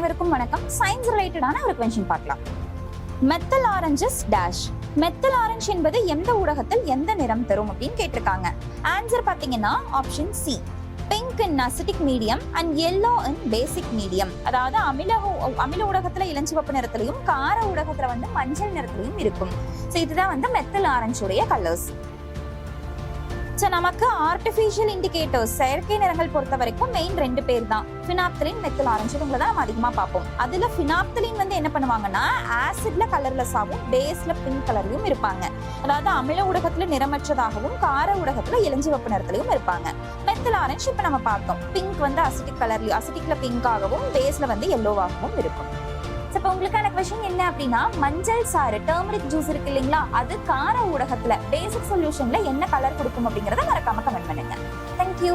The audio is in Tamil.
அனைவருக்கும் வணக்கம். சயின்ஸ் ரிலேட்டடான ஒரு கொஸ்டின் பார்க்கலாம். மெத்தல் ஆரஞ்சஸ் டேஷ். மெத்தல் ஆரஞ்சு என்பது எந்த ஊடகத்தில் எந்த நிறம் தரும் அப்படின்னு கேட்டிருக்காங்க. ஆன்சர் பாத்தீங்கன்னா option C, pink in acetic medium and yellow in basic medium. அதாவது அமில ஊடகத்துல இளஞ்சிவப்பு நிறத்திலையும் கார ஊடகத்துல மஞ்சள் நிறத்திலையும் இருக்கும். ஸோ இதுதான் மெத்தல் ஆரஞ்சுடைய கலர்ஸ். ஸோ நமக்கு ஆர்டிஃபிஷியல் இண்டிகேட்டர்ஸ் செயற்கை நிறங்கள் பொறுத்த வரைக்கும் மெயின் 2 பேர் தான், ஃபினாப்தலின், மெத்தில் ஆரஞ்சு. இவங்களை தான் நம்ம அதிகமாக பார்ப்போம். அதில் ஃபினாப்தலின் என்ன பண்ணுவாங்கன்னா ஆசிட்ல கலர்லெஸ்ஸாகவும் பேஸ்ல பிங்க் கலர்லையும் இருப்பாங்க. அதாவது அமில ஊடகத்துல நிறமற்றதாகவும் கார ஊடகத்துல இளஞ்சிவப்பு நிறத்திலையும் இருப்பாங்க. மெத்தில் ஆரஞ்சு இப்போ நம்ம பார்த்தோம், பிங்க் அசிட்டிக் கலர்லையும், அசிட்டிக்ல பிங்காகவும் பேஸ்ல எல்லோவாகவும் இருக்கும். இப்போ உங்களுக்கான கொஸ்டின் என்ன அப்படின்னா, மஞ்சள் சாறு டர்மரிக் ஜூஸ் இருக்கு இல்லைங்களா, அது கார ஊடகத்துல பேசிக் சொல்யூஷன்ல என்ன கலர் கொடுக்கும் அப்படிங்கறத மறக்காம கமெண்ட் பண்ணுங்க. தேங்க்யூ.